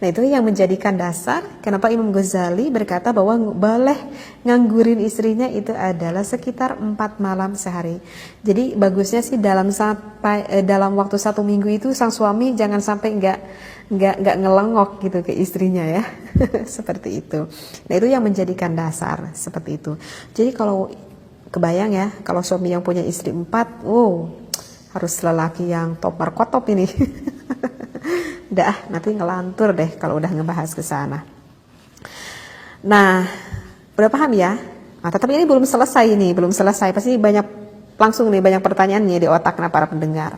Nah, itu yang menjadikan dasar kenapa Imam Ghazali berkata bahwa boleh nganggurin istrinya itu adalah sekitar 4 malam sehari. Jadi bagusnya sih dalam waktu 1 minggu itu sang suami jangan sampai nggak ngelengok gitu ke istrinya ya. Seperti itu. Nah, itu yang menjadikan dasar seperti itu. Jadi kalau kebayang ya, kalau suami yang punya istri 4, harus lelaki yang top markotop ini. Dah, nanti ngelantur deh kalau udah ngebahas ke sana. Nah, udah paham ya? Nah, tetapi ini belum selesai. Pasti banyak pertanyaan nih di otaknya para pendengar.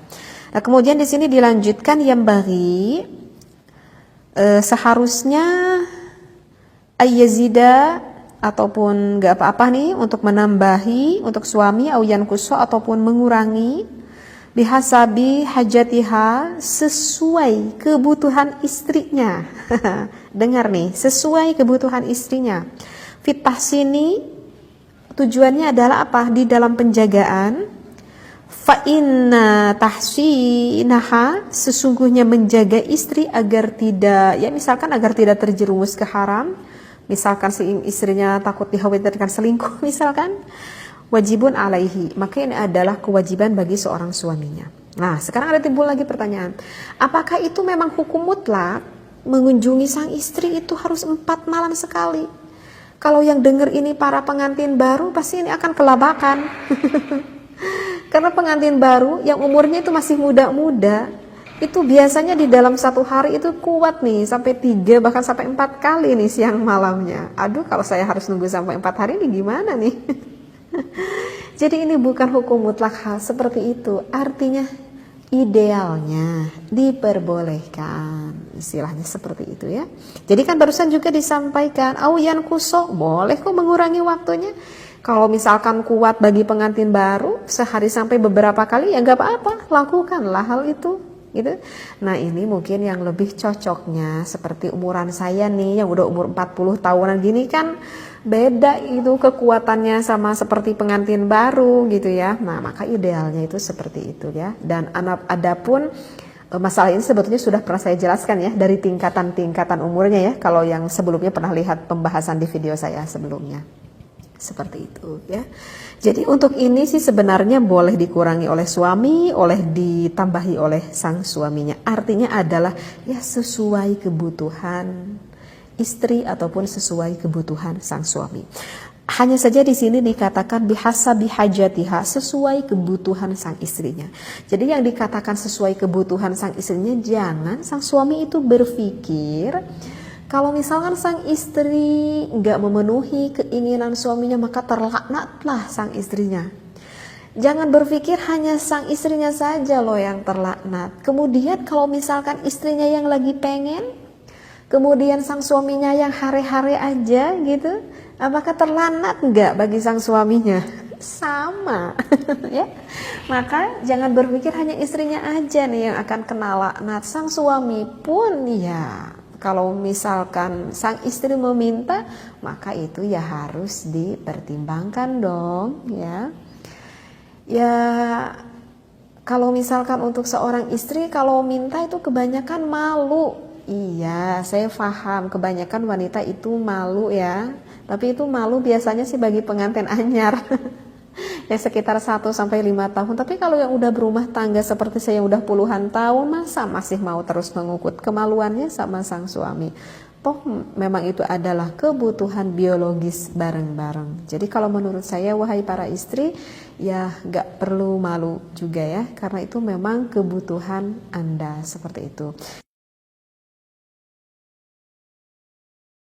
Nah, kemudian di sini dilanjutkan yang bagi seharusnya ayyazida ataupun nggak apa-apa nih untuk menambahi untuk suami auyan kuso ataupun mengurangi bihasabi hajatiha sesuai kebutuhan istrinya. Dengar nih, sesuai kebutuhan istrinya. Fitah sini tujuannya adalah apa? Di dalam penjagaan. Fa inna tahsinaha, sesungguhnya menjaga istri agar tidak terjerumus ke haram. Misalkan si istrinya takut dikhawatirkan selingkuh misalkan. Wajibun alaihi, maka ini adalah kewajiban bagi seorang suaminya. Nah, sekarang ada timbul lagi pertanyaan, apakah itu memang hukum mutlak mengunjungi sang istri itu harus 4 malam sekali? Kalau yang dengar ini para pengantin baru pasti ini akan kelabakan. Karena pengantin baru yang umurnya itu masih muda-muda, itu biasanya di dalam 1 hari itu kuat nih sampai 3 bahkan sampai 4 kali nih siang malamnya. Aduh, kalau saya harus nunggu sampai 4 hari ini gimana nih? Jadi ini bukan hukum mutlak hal seperti itu. Artinya idealnya diperbolehkan, istilahnya seperti itu ya. Jadi kan barusan juga disampaikan auyan kuso, boleh kok mengurangi waktunya. Kalau misalkan kuat bagi pengantin baru sehari sampai beberapa kali ya nggak apa-apa, lakukanlah hal itu gitu. Nah, ini mungkin yang lebih cocoknya seperti umuran saya nih yang udah umur 40 tahunan gini kan beda itu kekuatannya sama seperti pengantin baru gitu ya. Nah, maka idealnya itu seperti itu ya. Dan adapun masalah ini sebetulnya sudah pernah saya jelaskan ya dari tingkatan-tingkatan umurnya ya. Kalau yang sebelumnya pernah lihat pembahasan di video saya sebelumnya. Seperti itu ya. Jadi untuk ini sih sebenarnya boleh dikurangi oleh suami, oleh ditambahi oleh sang suaminya. Artinya adalah ya sesuai kebutuhan istri ataupun sesuai kebutuhan sang suami. Hanya saja di sini dikatakan bihasabi hajatiha, sesuai kebutuhan sang istrinya. Jadi yang dikatakan sesuai kebutuhan sang istrinya, jangan sang suami itu berpikir kalau misalkan sang istri nggak memenuhi keinginan suaminya maka terlaknatlah sang istrinya. Jangan berpikir hanya sang istrinya saja loh yang terlaknat. Kemudian kalau misalkan istrinya yang lagi pengen, kemudian sang suaminya yang hare-hare aja gitu, apakah terlanat enggak bagi sang suaminya? Sama ya. Maka jangan berpikir hanya istrinya aja nih yang akan kena laknat. Sang suami pun ya, kalau misalkan sang istri meminta, maka itu ya harus dipertimbangkan dong ya. Ya, kalau misalkan untuk seorang istri kalau minta itu kebanyakan malu. Iya, saya paham kebanyakan wanita itu malu ya. Tapi itu malu biasanya sih bagi pengantin anyar. Ya sekitar 1 sampai 5 tahun. Tapi kalau yang udah berumah tangga seperti saya yang udah puluhan tahun, masa masih mau terus mengukut kemaluannya sama sang suami? Toh memang itu adalah kebutuhan biologis bareng-bareng. Jadi kalau menurut saya wahai para istri, ya gak perlu malu juga ya. Karena itu memang kebutuhan Anda seperti itu.